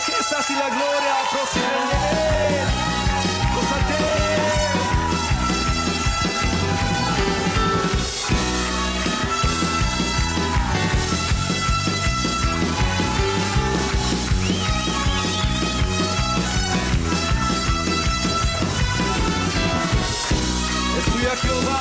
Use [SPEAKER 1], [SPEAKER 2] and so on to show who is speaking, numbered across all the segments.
[SPEAKER 1] riquezas y la gloria proceden de Él. Gózate. Es tuya Jehová.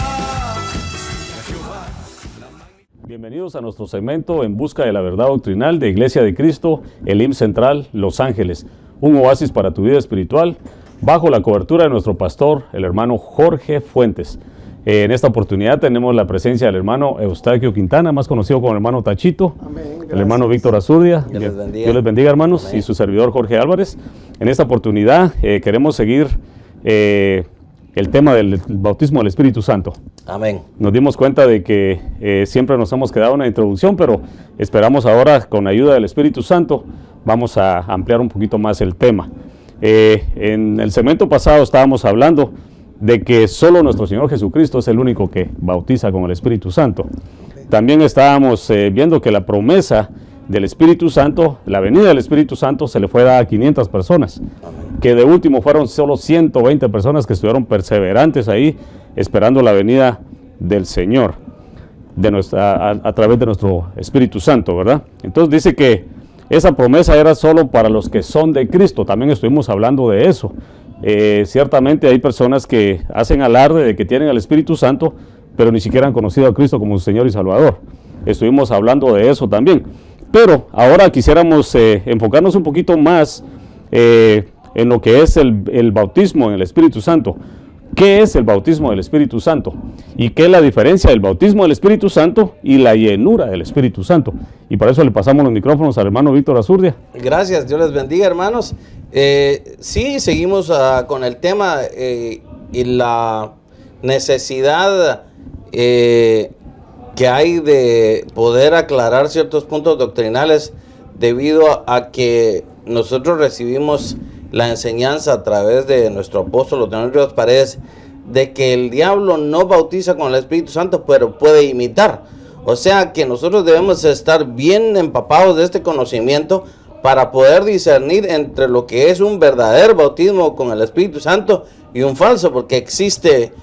[SPEAKER 2] Bienvenidos a nuestro segmento En Busca de la Verdad Doctrinal de Iglesia de Cristo, Elim Central, Los Ángeles. Un oasis para tu vida espiritual, bajo la cobertura de nuestro pastor, el hermano Jorge Fuentes. En esta oportunidad tenemos la presencia del hermano Eustaquio Quintana, más conocido como el hermano Tachito.
[SPEAKER 3] Amén,
[SPEAKER 2] el hermano Víctor Azurdia.
[SPEAKER 4] Dios les bendiga.
[SPEAKER 2] Dios les bendiga, hermanos.
[SPEAKER 4] Amén.
[SPEAKER 2] Y su servidor Jorge Álvarez. En esta oportunidad queremos seguir el tema del bautismo del Espíritu Santo.
[SPEAKER 4] Amén.
[SPEAKER 2] Nos dimos cuenta de que siempre nos hemos quedado en una introducción, pero esperamos ahora, con ayuda del Espíritu Santo, vamos a ampliar un poquito más el tema. En el segmento pasado estábamos hablando de que solo nuestro Señor Jesucristo es el único que bautiza con el Espíritu Santo. También estábamos viendo que la promesa del Espíritu Santo, la venida del Espíritu Santo, se le fue dada a 500 personas.
[SPEAKER 4] Amén.
[SPEAKER 2] Que de último fueron solo 120 personas que estuvieron perseverantes ahí, esperando la venida del Señor a través de nuestro Espíritu Santo, ¿verdad? Entonces dice que esa promesa era solo para los que son de Cristo. También estuvimos hablando de eso. Ciertamente hay personas que hacen alarde de que tienen al Espíritu Santo, pero ni siquiera han conocido a Cristo como su Señor y Salvador. Estuvimos hablando de eso también. Pero ahora quisiéramos enfocarnos un poquito más en lo que es el bautismo en el Espíritu Santo. ¿Qué es el bautismo del Espíritu Santo? ¿Y qué es la diferencia del bautismo del Espíritu Santo y la llenura del Espíritu Santo? Y para eso le pasamos los micrófonos al hermano Víctor Azurdia.
[SPEAKER 4] Gracias, Dios les bendiga, hermanos. Sí, seguimos con el tema y la necesidad que hay de poder aclarar ciertos puntos doctrinales debido a que nosotros recibimos la enseñanza a través de nuestro apóstol Otoniel Ríos Paredes de que el diablo no bautiza con el Espíritu Santo, pero puede imitar. O sea que nosotros debemos estar bien empapados de este conocimiento para poder discernir entre lo que es un verdadero bautismo con el Espíritu Santo y un falso, porque existe,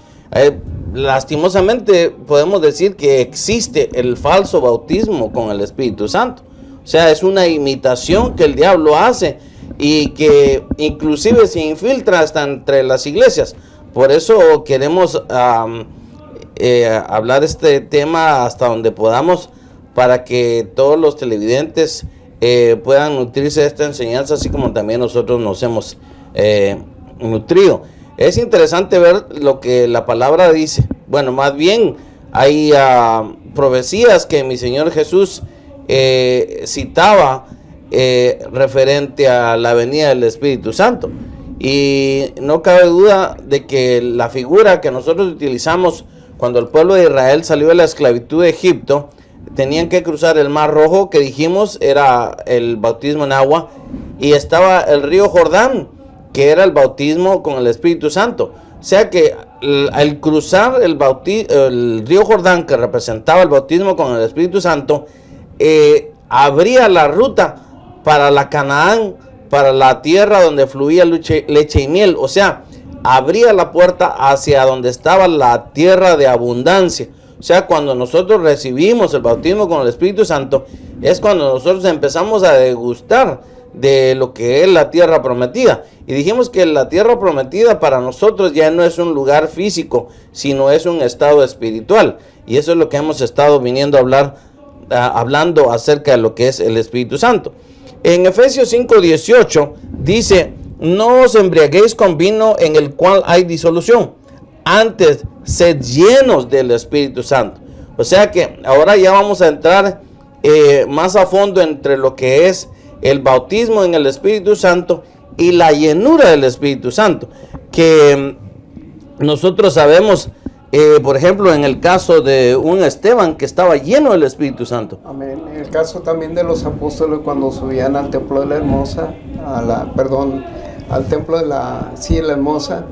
[SPEAKER 4] lastimosamente podemos decir que existe el falso bautismo con el Espíritu Santo. O sea, es una imitación que el diablo hace y que inclusive se infiltra hasta entre las iglesias. Por eso queremos hablar este tema hasta donde podamos, para que todos los televidentes puedan nutrirse de esta enseñanza, así como también nosotros nos hemos nutrido. Es interesante ver lo que la palabra dice. Bueno, más bien hay profecías que mi Señor Jesús citaba referente a la venida del Espíritu Santo. Y no cabe duda de que la figura que nosotros utilizamos cuando el pueblo de Israel salió de la esclavitud de Egipto, tenían que cruzar el Mar Rojo, que dijimos era el bautismo en agua, y estaba el río Jordán, que era el bautismo con el Espíritu Santo. O sea que al cruzar el río Jordán, que representaba el bautismo con el Espíritu Santo, abría la ruta para la Canaán, para la tierra donde fluía leche y miel. O sea, abría la puerta hacia donde estaba la tierra de abundancia. O sea, cuando nosotros recibimos el bautismo con el Espíritu Santo, es cuando nosotros empezamos a degustar de lo que es la tierra prometida. Y dijimos que la tierra prometida para nosotros ya no es un lugar físico, sino es un estado espiritual. Y eso es lo que hemos estado viniendo a hablar, hablando acerca de lo que es el Espíritu Santo. En Efesios 5:18 dice: no os embriaguéis con vino en el cual hay disolución, antes sed llenos del Espíritu Santo. O sea que ahora ya vamos a entrar más a fondo entre lo que es el bautismo en el Espíritu Santo y la llenura del Espíritu Santo, que nosotros sabemos, por ejemplo, en el caso de un Esteban que estaba lleno del Espíritu Santo.
[SPEAKER 3] Amén. En el caso también de los apóstoles cuando subían al templo de la Hermosa, al templo de la Hermosa,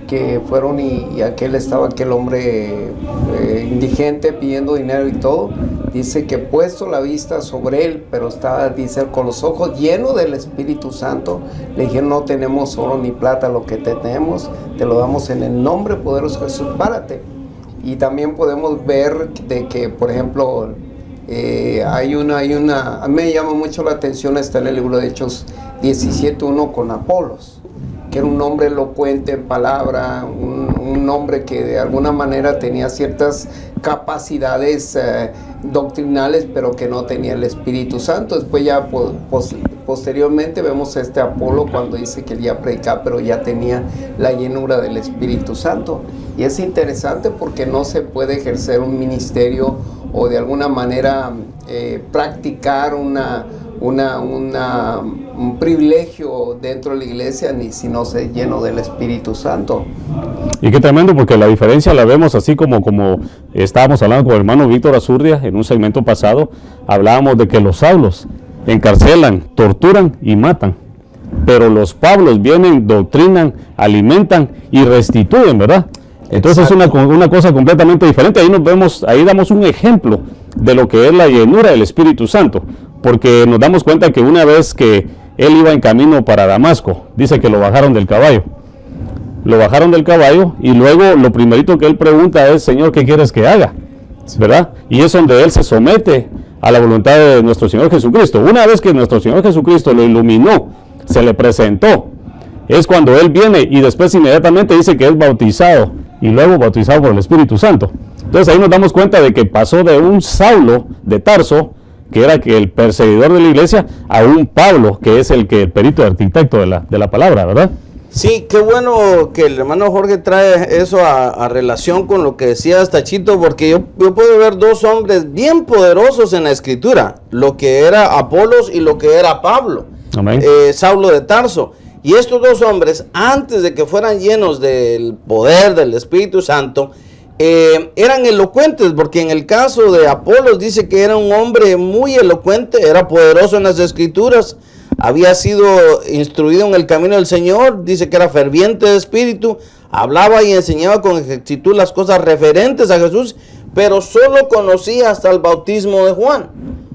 [SPEAKER 3] que fueron y aquel hombre indigente pidiendo dinero y todo, dice que puesto la vista sobre él, pero estaba, dice, con los ojos llenos del Espíritu Santo, le dijeron, no tenemos oro ni plata, lo que tenemos te lo damos en el nombre poderoso de Jesús, párate. Y también podemos ver de que, por ejemplo, hay una, a mí me llama mucho la atención, está en el libro de Hechos 17:1 con Apolos, que era un hombre elocuente en palabra, un hombre que de alguna manera tenía ciertas capacidades doctrinales, pero que no tenía el Espíritu Santo. Después ya posteriormente vemos a este Apolo cuando dice que él ya predicaba, pero ya tenía la llenura del Espíritu Santo. Y es interesante porque no se puede ejercer un ministerio o de alguna manera practicar un privilegio dentro de la iglesia ni si no se lleno del Espíritu Santo.
[SPEAKER 2] Y qué tremendo, porque la diferencia la vemos así como estábamos hablando con el hermano Víctor Azurdia en un segmento pasado. Hablábamos de que los Saulos encarcelan, torturan y matan, pero los Pablos vienen, doctrinan, alimentan y restituyen, ¿verdad? Entonces exacto, es una cosa completamente diferente. Ahí damos un ejemplo de lo que es la llenura del Espíritu Santo, porque nos damos cuenta que una vez que él iba en camino para Damasco, dice que lo bajaron del caballo. Lo bajaron del caballo y luego lo primerito que él pregunta es, Señor, ¿qué quieres que haga? ¿Verdad? Y es donde él se somete a la voluntad de nuestro Señor Jesucristo. Una vez que nuestro Señor Jesucristo lo iluminó, se le presentó, es cuando él viene y después inmediatamente dice que es bautizado y luego bautizado por el Espíritu Santo. Entonces ahí nos damos cuenta de que pasó de un Saulo de Tarso, que era el perseguidor de la iglesia, a un Pablo, que es el perito arquitecto de la palabra, ¿verdad?
[SPEAKER 4] Sí, qué bueno que el hermano Jorge trae eso a relación con lo que decía Tachito, porque yo puedo ver dos hombres bien poderosos en la escritura, lo que era Apolos y lo que era Pablo, Saulo de Tarso. Y estos dos hombres, antes de que fueran llenos del poder del Espíritu Santo, eran elocuentes, porque en el caso de Apolos dice que era un hombre muy elocuente, era poderoso en las escrituras, había sido instruido en el camino del Señor, dice que era ferviente de espíritu, hablaba y enseñaba con exactitud las cosas referentes a Jesús, pero solo conocía hasta el bautismo de Juan.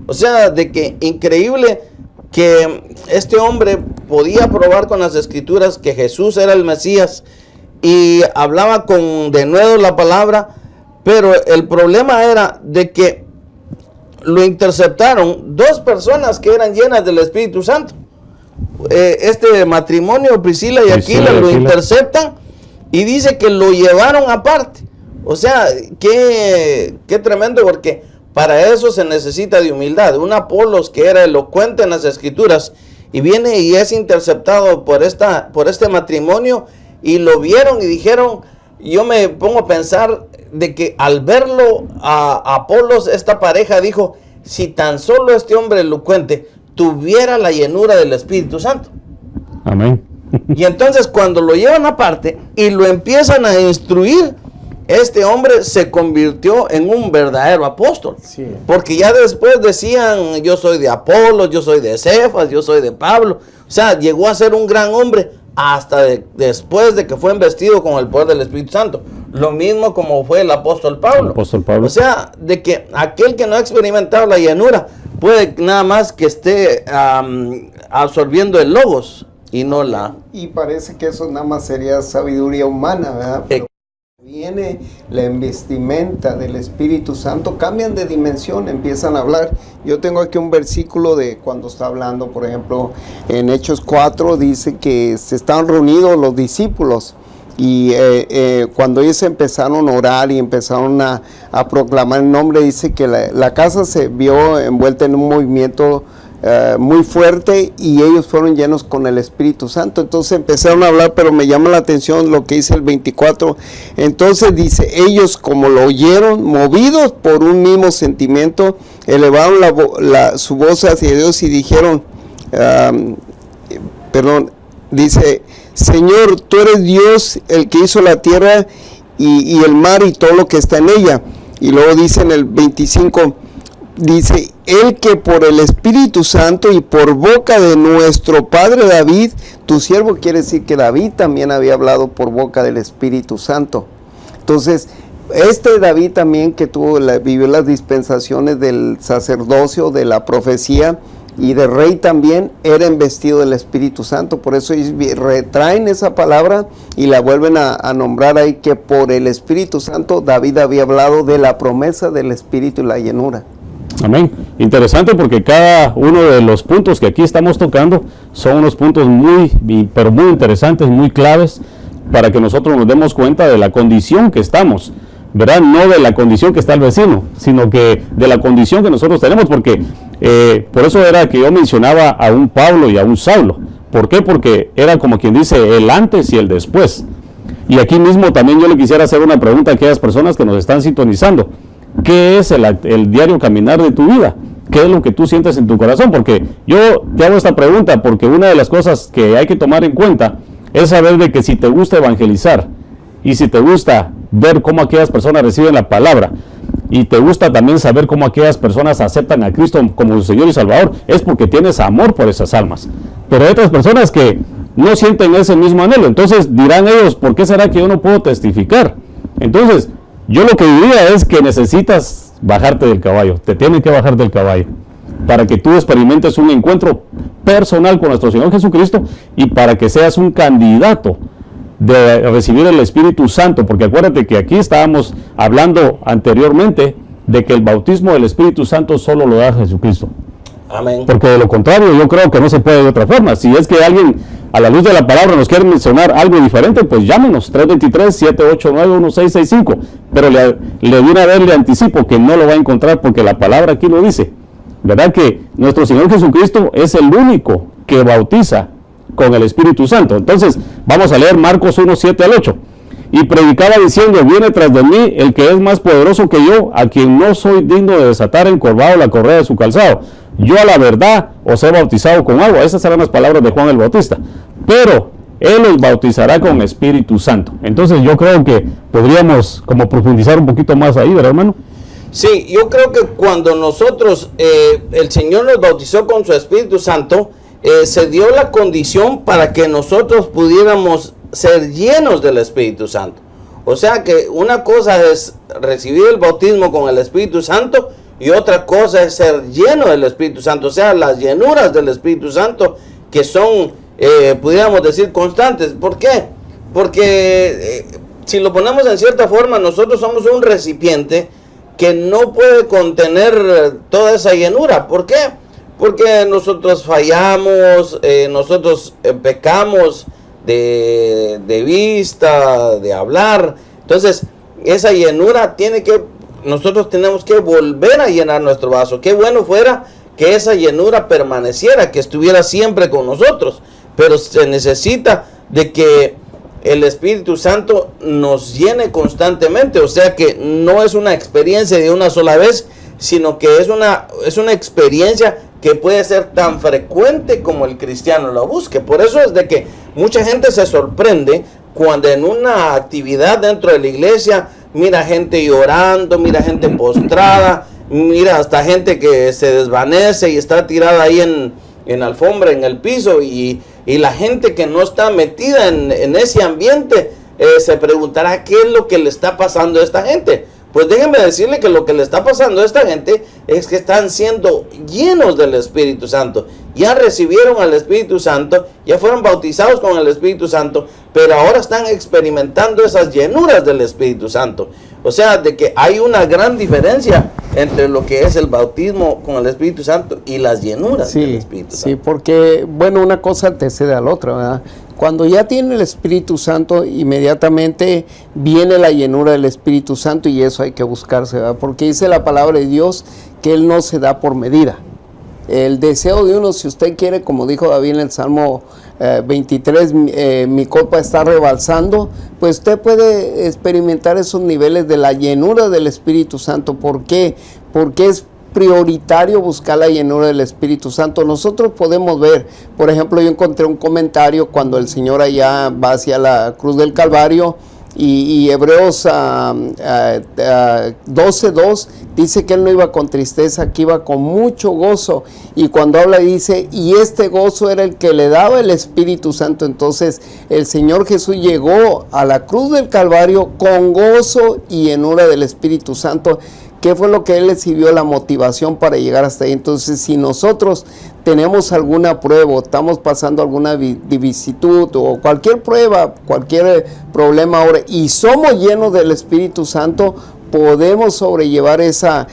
[SPEAKER 4] O sea, de que increíble que este hombre podía probar con las escrituras que Jesús era el Mesías y hablaba con denuedo la palabra, pero el problema era de que lo interceptaron dos personas que eran llenas del Espíritu Santo. Este matrimonio, Priscila y Aquila, lo interceptan y dice que lo llevaron aparte. O sea, qué tremendo, porque para eso se necesita de humildad. Un Apolos que era elocuente en las escrituras y viene y es interceptado por este matrimonio, y lo vieron y dijeron, yo me pongo a pensar de que al verlo a Apolos, esta pareja dijo, si tan solo este hombre elocuente tuviera la llenura del Espíritu Santo.
[SPEAKER 2] Amén.
[SPEAKER 4] Y entonces cuando lo llevan aparte y lo empiezan a instruir, este hombre se convirtió en un verdadero apóstol. Sí. Porque ya después decían, yo soy de Apolos, yo soy de Cefas, yo soy de Pablo. O sea, llegó a ser un gran hombre hasta después de que fue investido con el poder del Espíritu Santo. Lo mismo como fue el apóstol Pablo. El apóstol Pablo. O sea, de que aquel que no ha experimentado la llenura puede nada más que esté absorbiendo el logos y no la...
[SPEAKER 3] Y parece que eso nada más sería sabiduría humana, ¿verdad? Pero viene la vestimenta del Espíritu Santo, cambian de dimensión, empiezan a hablar. Yo tengo aquí un versículo de cuando está hablando, por ejemplo, en Hechos 4, dice que se estaban reunidos los discípulos y cuando ellos empezaron a orar y empezaron a proclamar el nombre, dice que la casa se vio envuelta en un movimiento muy fuerte y ellos fueron llenos con el Espíritu Santo. Entonces empezaron a hablar, pero me llama la atención lo que dice el 24. Entonces dice, ellos como lo oyeron, movidos por un mismo sentimiento, elevaron su voz hacia Dios y dijeron, dice, Señor, tú eres Dios, el que hizo la tierra y el mar y todo lo que está en ella. Y luego dice en el 25, dice, el que por el Espíritu Santo y por boca de nuestro padre David, tu siervo, quiere decir que David también había hablado por boca del Espíritu Santo. Entonces, David también que vivió las dispensaciones del sacerdocio, de la profecía y de rey también, era investido del Espíritu Santo. Por eso retraen esa palabra y la vuelven a nombrar ahí, que por el Espíritu Santo David había hablado de la promesa del Espíritu y la llenura.
[SPEAKER 2] Amén. Interesante, porque cada uno de los puntos que aquí estamos tocando son unos puntos pero muy interesantes, muy claves, para que nosotros nos demos cuenta de la condición que estamos, ¿verdad? No de la condición que está el vecino, sino que de la condición que nosotros tenemos, porque por eso era que yo mencionaba a un Pablo y a un Saulo. ¿Por qué? Porque era como quien dice el antes y el después. Y aquí mismo también yo le quisiera hacer una pregunta a aquellas personas que nos están sintonizando. ¿Qué es el diario caminar de tu vida? ¿Qué es lo que tú sientes en tu corazón? Porque yo te hago esta pregunta porque una de las cosas que hay que tomar en cuenta es saber de que si te gusta evangelizar y si te gusta ver cómo aquellas personas reciben la palabra y te gusta también saber cómo aquellas personas aceptan a Cristo como su Señor y Salvador, es porque tienes amor por esas almas. Pero hay otras personas que no sienten ese mismo anhelo. Entonces dirán ellos, ¿por qué será que yo no puedo testificar? Entonces, yo lo que diría es que necesitas bajarte del caballo, te tienen que bajar del caballo, para que tú experimentes un encuentro personal con nuestro Señor Jesucristo y para que seas un candidato de recibir el Espíritu Santo, porque acuérdate que aquí estábamos hablando anteriormente de que el bautismo del Espíritu Santo solo lo da Jesucristo.
[SPEAKER 4] Amén.
[SPEAKER 2] Porque de lo contrario yo creo que no se puede de otra forma. Si es que alguien a la luz de la palabra nos quiere mencionar algo diferente, pues llámenos 323-789-1665, pero de una vez le anticipo que no lo va a encontrar, porque la palabra aquí lo dice, ¿verdad? Que nuestro Señor Jesucristo es el único que bautiza con el Espíritu Santo. Entonces vamos a leer Marcos 1:7-8. Y predicaba diciendo: viene tras de mí el que es más poderoso que yo, a quien no soy digno de desatar encorvado la correa de su calzado. Yo a la verdad os he bautizado con agua. Esas eran las palabras de Juan el Bautista. Pero Él os bautizará con Espíritu Santo. Entonces yo creo que podríamos como profundizar un poquito más ahí, ¿verdad, hermano?
[SPEAKER 4] Sí, yo creo que cuando nosotros, el Señor nos bautizó con su Espíritu Santo, se dio la condición para que nosotros pudiéramos ser llenos del Espíritu Santo. O sea que una cosa es recibir el bautismo con el Espíritu Santo y otra cosa es ser lleno del Espíritu Santo. O sea, las llenuras del Espíritu Santo que son, pudiéramos decir, constantes. ¿Por qué? Porque si lo ponemos en cierta forma, nosotros somos un recipiente que no puede contener toda esa llenura. ¿Por qué? Porque nosotros fallamos, nosotros pecamos de vista, de hablar. Entonces, esa llenura nosotros tenemos que volver a llenar nuestro vaso. Qué bueno fuera que esa llenura permaneciera, que estuviera siempre con nosotros. Pero se necesita de que el Espíritu Santo nos llene constantemente. O sea que no es una experiencia de una sola vez, sino que es una experiencia que puede ser tan frecuente como el cristiano lo busque. Por eso es de que mucha gente se sorprende cuando en una actividad dentro de la iglesia mira gente llorando, mira gente postrada, mira hasta gente que se desvanece y está tirada ahí en alfombra, en el piso, y la gente que no está metida en ese ambiente se preguntará qué es lo que le está pasando a esta gente. Pues déjenme decirle que lo que le está pasando a esta gente es que están siendo llenos del Espíritu Santo. Ya recibieron al Espíritu Santo, ya fueron bautizados con el Espíritu Santo, pero ahora están experimentando esas llenuras del Espíritu Santo. O sea, de que hay una gran diferencia entre lo que es el bautismo con el Espíritu Santo y las llenuras del Espíritu Santo.
[SPEAKER 3] Sí, porque, bueno, una cosa antecede a la otra, ¿verdad? Cuando ya tiene el Espíritu Santo, inmediatamente viene la llenura del Espíritu Santo, y eso hay que buscarse, ¿verdad? Porque dice la palabra de Dios que Él no se da por medida. El deseo de uno, si usted quiere, como dijo David en el Salmo 23, mi copa está rebalsando, pues usted puede experimentar esos niveles de la llenura del Espíritu Santo. ¿Por qué? Porque es prioritario buscar la llenura del Espíritu Santo. Nosotros podemos ver, por ejemplo, yo encontré un comentario cuando el Señor allá va hacia la cruz del Calvario y Hebreos 12:2 dice que él no iba con tristeza, que iba con mucho gozo, y cuando habla dice, y este gozo era el que le daba el Espíritu Santo. Entonces el Señor Jesús llegó a la cruz del Calvario con gozo y llenura del Espíritu Santo. ¿Qué fue lo que él le sirvió la motivación para llegar hasta ahí? Entonces, si nosotros tenemos alguna prueba, o estamos pasando alguna vicisitud o cualquier prueba, cualquier problema ahora, y somos llenos del Espíritu Santo, podemos sobrellevar esa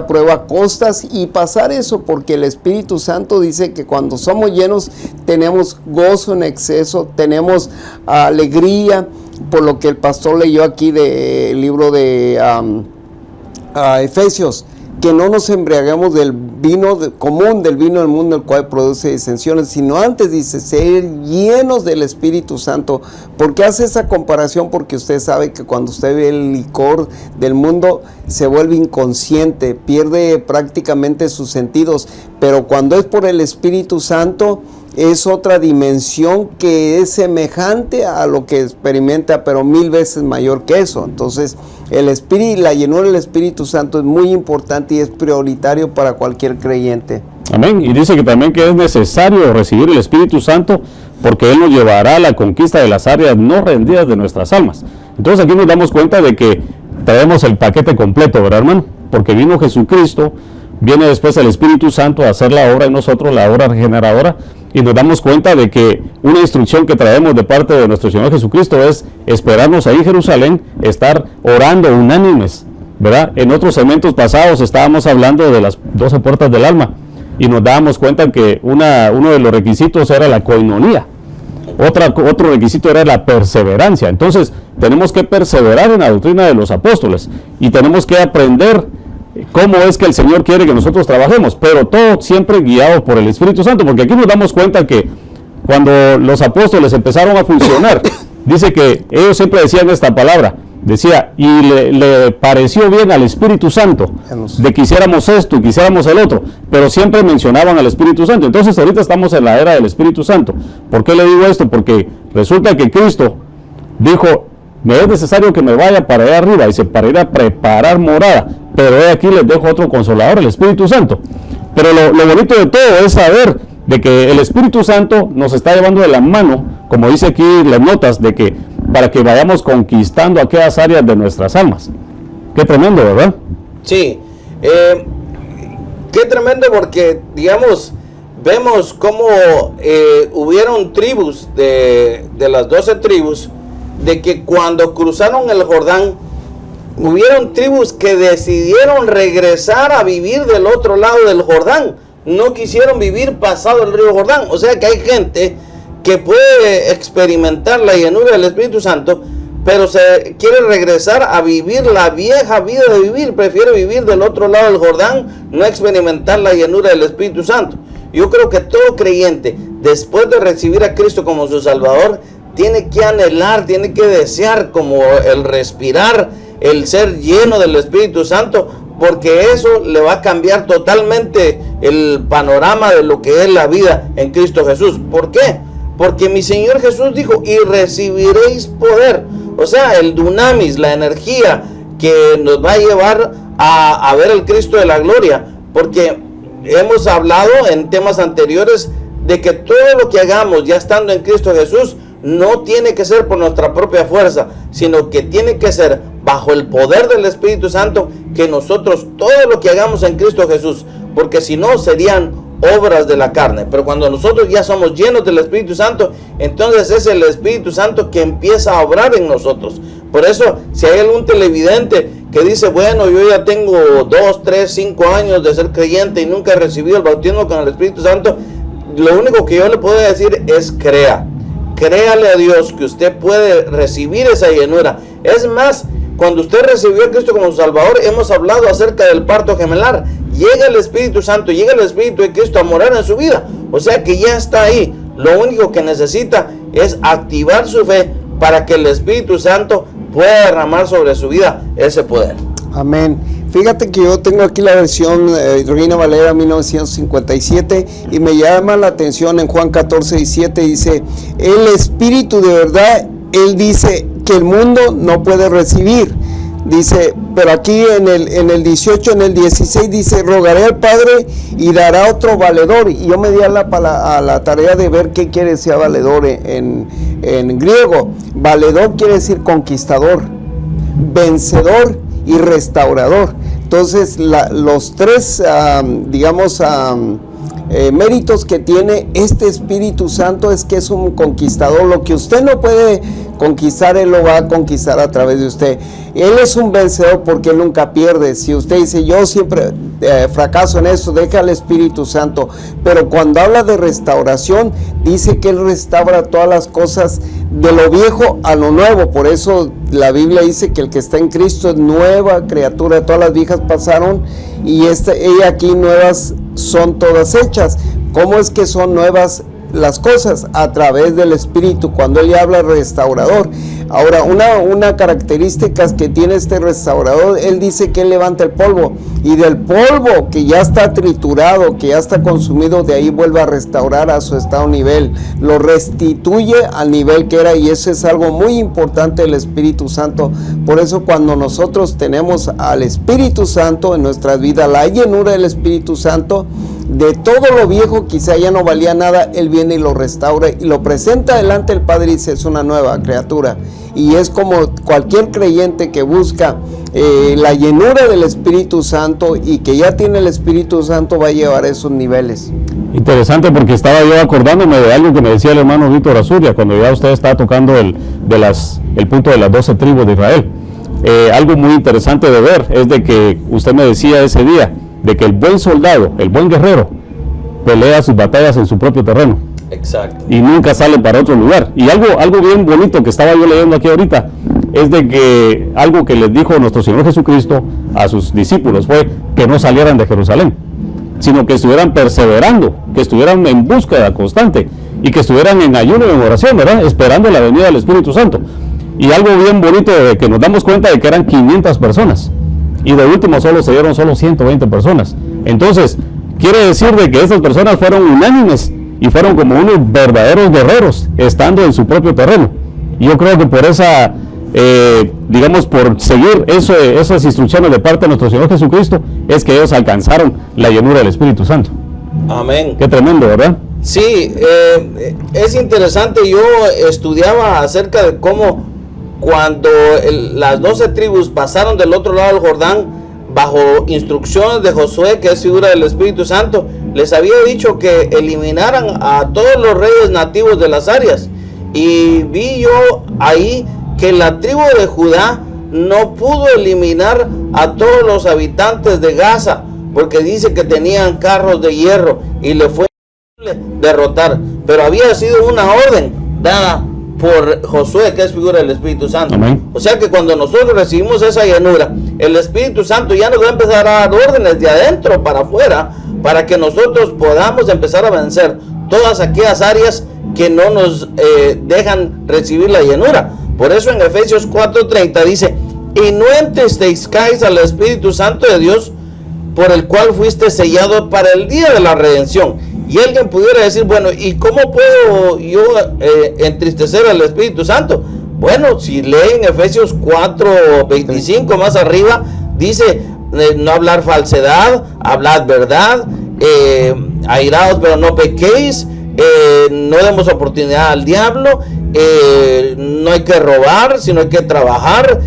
[SPEAKER 3] prueba a costas y pasar eso, porque el Espíritu Santo dice que cuando somos llenos tenemos gozo en exceso, tenemos alegría, por lo que el pastor leyó aquí del libro de Efesios, que no nos embriaguemos del vino común, del vino del mundo, el cual produce disensiones, sino antes dice, ser llenos del Espíritu Santo. ¿Por qué hace esa comparación? Porque usted sabe que cuando usted ve el licor del mundo, se vuelve inconsciente, pierde prácticamente sus sentidos, pero cuando es por el Espíritu Santo, es otra dimensión que es semejante a lo que experimenta, pero 1000 veces mayor que eso. Entonces, el Espíritu, la llenura del Espíritu Santo es muy importante y es prioritario para cualquier creyente.
[SPEAKER 2] Amén. Y dice que también que es necesario recibir el Espíritu Santo porque Él nos llevará a la conquista de las áreas no rendidas de nuestras almas. Entonces aquí nos damos cuenta de que traemos el paquete completo, ¿verdad, hermano? Porque vino Jesucristo, viene después el Espíritu Santo a hacer la obra en nosotros, la obra regeneradora, y nos damos cuenta de que una instrucción que traemos de parte de nuestro Señor Jesucristo es esperarnos ahí en Jerusalén, estar orando unánimes, ¿verdad? En otros segmentos pasados estábamos hablando de las 12 puertas del alma y nos dábamos cuenta que uno de los requisitos era la coinonía, otro requisito era la perseverancia. Entonces tenemos que perseverar en la doctrina de los apóstoles y tenemos que aprender cómo es que el Señor quiere que nosotros trabajemos, pero todo siempre guiado por el Espíritu Santo, porque aquí nos damos cuenta que cuando los apóstoles empezaron a funcionar, dice que ellos siempre decían esta palabra, decía, y le pareció bien al Espíritu Santo de que hiciéramos esto y que hiciéramos el otro, pero siempre mencionaban al Espíritu Santo. Entonces ahorita estamos en la era del Espíritu Santo. ¿Por qué le digo esto? Porque resulta que Cristo dijo, me es necesario que me vaya para allá arriba, dice, para ir a preparar morada, pero aquí les dejo otro consolador, el Espíritu Santo. Pero lo bonito de todo es saber de que el Espíritu Santo nos está llevando de la mano, como dice aquí las notas, de que para que vayamos conquistando aquellas áreas de nuestras almas. Qué tremendo, ¿verdad?
[SPEAKER 4] Sí, qué tremendo, porque digamos, vemos cómo hubieron tribus de las 12 tribus, de que cuando cruzaron el Jordán, hubieron tribus que decidieron regresar a vivir del otro lado del Jordán. No quisieron vivir pasado el río Jordán. O sea que hay gente que puede experimentar la llenura del Espíritu Santo, pero se quiere regresar a vivir la vieja vida de vivir. Prefiere vivir del otro lado del Jordán, no experimentar la llenura del Espíritu Santo. Yo creo que todo creyente, después de recibir a Cristo como su Salvador, tiene que anhelar, tiene que desear como el respirar, el ser lleno del Espíritu Santo, porque eso le va a cambiar totalmente el panorama de lo que es la vida en Cristo Jesús. ¿Por qué? Porque mi Señor Jesús dijo, y recibiréis poder. O sea, el dunamis, la energía que nos va a llevar a ver el Cristo de la gloria. Porque hemos hablado en temas anteriores de que todo lo que hagamos ya estando en Cristo Jesús no tiene que ser por nuestra propia fuerza, sino que tiene que ser bajo el poder del Espíritu Santo, que nosotros todo lo que hagamos en Cristo Jesús, porque si no serían obras de la carne. Pero cuando nosotros ya somos llenos del Espíritu Santo, entonces es el Espíritu Santo que empieza a obrar en nosotros. Por eso, si hay algún televidente que dice, bueno, yo ya tengo 2, 3, 5 años de ser creyente y nunca he recibido el bautismo con el Espíritu Santo, lo único que yo le puedo decir es créale a Dios que usted puede recibir esa llenura. Es más, cuando usted recibió a Cristo como su Salvador, hemos hablado acerca del parto gemelar. Llega el Espíritu Santo, llega el Espíritu de Cristo a morar en su vida. O sea que ya está ahí. Lo único que necesita es activar su fe para que el Espíritu Santo pueda derramar sobre su vida ese poder.
[SPEAKER 3] Amén. Fíjate que yo tengo aquí la versión Reina Valera 1957 y me llama la atención en Juan 14:17 dice, el Espíritu de verdad, Él dice que el mundo no puede recibir. Dice, pero aquí en el 18, en el 16 dice, rogaré al Padre y dará otro valedor. Y yo me di a la tarea de ver qué quiere decir valedor en griego. Valedor quiere decir conquistador, vencedor y restaurador. Entonces los tres, méritos que tiene este Espíritu Santo es que es un conquistador. Lo que usted no puede conquistar, Él lo va a conquistar a través de usted. Él es un vencedor porque Él nunca pierde. Si usted dice, yo siempre fracaso en esto, deja al Espíritu Santo. Pero cuando habla de restauración, dice que Él restaura todas las cosas de lo viejo a lo nuevo. Por eso la Biblia dice que el que está en Cristo es nueva criatura. Todas las viejas pasaron y aquí nuevas son todas hechas. ¿Cómo es que son nuevas las cosas? A través del Espíritu, cuando Él habla restaurador. Ahora, una característica que tiene este restaurador, Él dice que Él levanta el polvo, y del polvo que ya está triturado, que ya está consumido, de ahí vuelve a restaurar a su estado nivel, lo restituye al nivel que era, y eso es algo muy importante del Espíritu Santo. Por eso cuando nosotros tenemos al Espíritu Santo en nuestras vidas, la llenura del Espíritu Santo, de todo lo viejo quizá ya no valía nada, Él viene y lo restaura y lo presenta delante del Padre y dice, es una nueva criatura. Y es como cualquier creyente que busca la llenura del Espíritu Santo y que ya tiene el Espíritu Santo, va a llevar esos niveles.
[SPEAKER 2] Interesante, porque estaba yo acordándome de algo que me decía el hermano Víctor Azuria cuando ya usted estaba tocando el punto de las 12 tribus de Israel. Algo muy interesante de ver es de que usted me decía ese día de que el buen soldado, el buen guerrero, pelea sus batallas en su propio terreno.
[SPEAKER 4] Exacto.
[SPEAKER 2] Y nunca sale para otro lugar. Y algo bien bonito que estaba yo leyendo aquí ahorita es de que algo que les dijo nuestro Señor Jesucristo a sus discípulos fue que no salieran de Jerusalén, sino que estuvieran perseverando, que estuvieran en búsqueda constante y que estuvieran en ayuno y en oración, ¿verdad? Esperando la venida del Espíritu Santo. Y algo bien bonito de que nos damos cuenta de que eran 500 personas y de último se dieron solo 120 personas. Entonces, quiere decir de que estas personas fueron unánimes y fueron como unos verdaderos guerreros, estando en su propio terreno. Y yo creo que por esa, por seguir esas instrucciones de parte de nuestro Señor Jesucristo, es que ellos alcanzaron la llenura del Espíritu Santo.
[SPEAKER 4] Amén.
[SPEAKER 2] Qué tremendo, ¿verdad?
[SPEAKER 4] Sí, es interesante. Yo estudiaba acerca de cómo cuando las 12 tribus pasaron del otro lado del Jordán, bajo instrucciones de Josué, que es figura del Espíritu Santo, les había dicho que eliminaran a todos los reyes nativos de las áreas. Y vi yo ahí que la tribu de Judá no pudo eliminar a todos los habitantes de Gaza, porque dice que tenían carros de hierro y le fue derrotar. Pero había sido una orden dada por Josué, que es figura del Espíritu Santo.
[SPEAKER 2] Amén.
[SPEAKER 4] O sea que cuando nosotros recibimos esa llenura, el Espíritu Santo ya nos va a empezar a dar órdenes de adentro para afuera, para que nosotros podamos empezar a vencer todas aquellas áreas que no nos dejan recibir la llenura. Por eso en Efesios 4:30 dice, y no entristezcáis al Espíritu Santo de Dios, por el cual fuiste sellado para el día de la redención. Y alguien pudiera decir, bueno, ¿y cómo puedo yo entristecer al Espíritu Santo? Bueno, si leen Efesios 4:25 más arriba, dice, no hablar falsedad, hablad verdad, airaos pero no pequéis, no demos oportunidad al diablo, no hay que robar, sino hay que trabajar,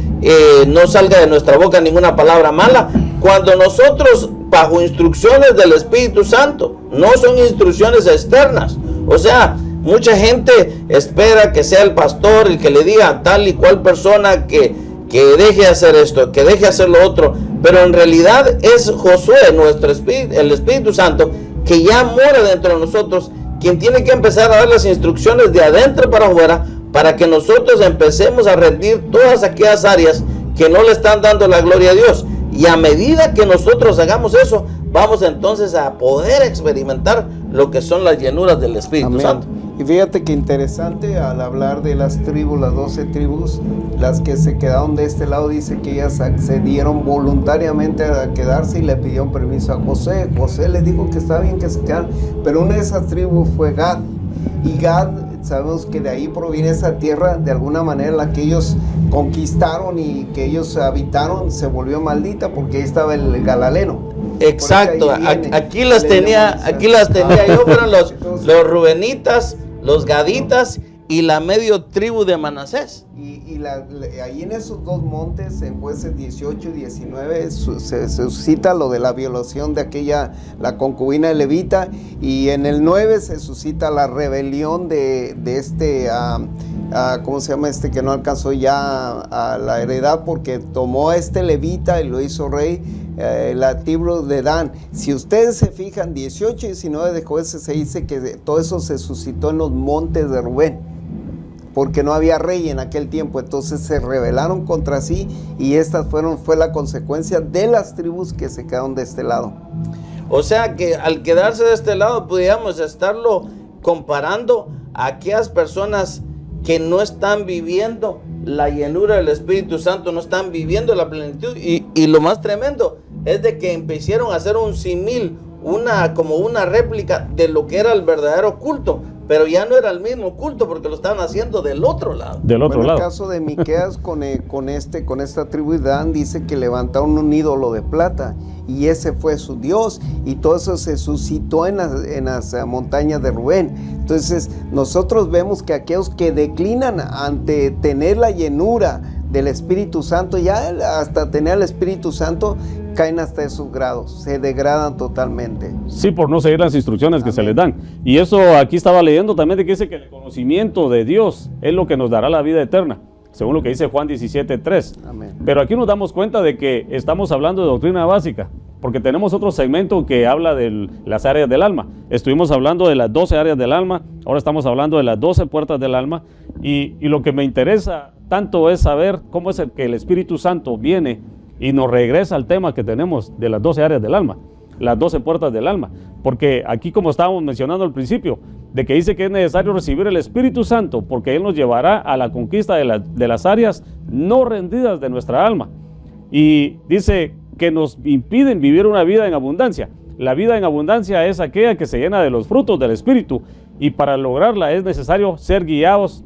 [SPEAKER 4] no salga de nuestra boca ninguna palabra mala. Cuando nosotros, bajo instrucciones del Espíritu Santo, no son instrucciones externas. O sea, mucha gente espera que sea el pastor el que le diga a tal y cual persona que deje hacer esto, que deje hacer lo otro. Pero en realidad es Josué, el Espíritu Santo, que ya mora dentro de nosotros, quien tiene que empezar a dar las instrucciones de adentro para afuera, para que nosotros empecemos a rendir todas aquellas áreas que no le están dando la gloria a Dios. Y a medida que nosotros hagamos eso, vamos entonces a poder experimentar lo que son las llenuras del Espíritu
[SPEAKER 3] Amén.
[SPEAKER 4] Santo.
[SPEAKER 3] Y fíjate que interesante, al hablar de las tribus, las 12 tribus, las que se quedaron de este lado, dice que ellas accedieron voluntariamente a quedarse y le pidieron permiso a José. José les dijo que estaba bien que se quedaran, pero una de esas tribus fue Gad. Y Gad sabemos que de ahí proviene esa tierra, de alguna manera la que ellos conquistaron y que ellos habitaron, se volvió maldita porque ahí estaba el galaleno.
[SPEAKER 4] Exacto, aquí las tenía yo, fueron los rubenitas, los gaditas y la medio tribu de Manasés.
[SPEAKER 3] Ahí en esos dos montes, en Jueces 18 y 19, se suscita lo de la violación de la concubina de Levita, y en el 9 se suscita la rebelión de ¿cómo se llama que no alcanzó ya a la heredad porque tomó a Levita y lo hizo rey, la tribu de Dan. Si ustedes se fijan, 18 y 19 de Jueces se dice que todo eso se suscitó en los montes de Rubén, porque no había rey en aquel tiempo, entonces se rebelaron contra sí, y fue la consecuencia de las tribus que se quedaron de este lado.
[SPEAKER 4] O sea que al quedarse de este lado, pudiéramos estarlo comparando a aquellas personas que no están viviendo la llenura del Espíritu Santo, no están viviendo la plenitud, y lo más tremendo es de que empezaron a hacer un símil, como una réplica de lo que era el verdadero culto, pero ya no era el mismo culto porque lo estaban haciendo del otro lado.
[SPEAKER 2] En el
[SPEAKER 3] caso de Miqueas con esta tribu de Dan, dice que levantaron un ídolo de plata y ese fue su Dios, y todo eso se suscitó en las montañas de Rubén. Entonces nosotros vemos que aquellos que declinan ante tener la llenura del Espíritu Santo, ya hasta tener el Espíritu Santo, caen hasta esos grados, se degradan totalmente.
[SPEAKER 2] Sí, por no seguir las instrucciones que se les dan. Y eso aquí estaba leyendo también, de que dice que el conocimiento de Dios es lo que nos dará la vida eterna, según lo que dice Juan 17:3. Pero aquí nos damos cuenta de que estamos hablando de doctrina básica, porque tenemos otro segmento que habla de las áreas del alma. Estuvimos hablando de las 12 áreas del alma, ahora estamos hablando de las 12 puertas del alma, y lo que me interesa tanto es saber cómo es que el Espíritu Santo viene y nos regresa al tema que tenemos de las 12 áreas del alma, las 12 puertas del alma. Porque aquí, como estábamos mencionando al principio, de que dice que es necesario recibir el Espíritu Santo, porque Él nos llevará a la conquista de las áreas no rendidas de nuestra alma. Y dice que nos impiden vivir una vida en abundancia. La vida en abundancia es aquella que se llena de los frutos del Espíritu, y para lograrla es necesario ser guiados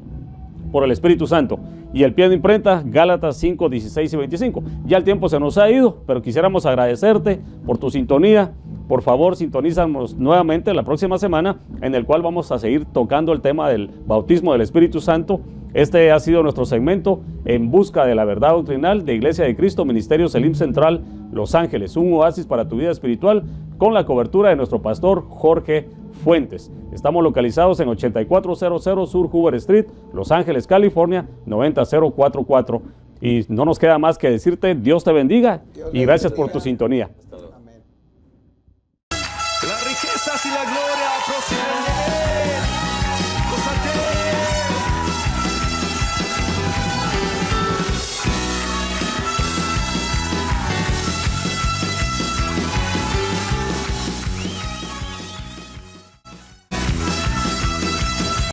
[SPEAKER 2] por el Espíritu Santo. Y el pie de imprenta, Gálatas 5, 16 y 25. Ya el tiempo se nos ha ido, pero quisiéramos agradecerte por tu sintonía. Por favor, sintonízanos nuevamente la próxima semana, en el cual vamos a seguir tocando el tema del bautismo del Espíritu Santo. Este ha sido nuestro segmento En Busca de la Verdad Doctrinal de Iglesia de Cristo, Ministerio Selim Central, Los Ángeles, un oasis para tu vida espiritual, con la cobertura de nuestro pastor Jorge Fuentes. Estamos localizados en 8400 Sur Hoover Street, Los Ángeles, California, 90044. Y no nos queda más que decirte, Dios te bendiga y gracias por tu sintonía.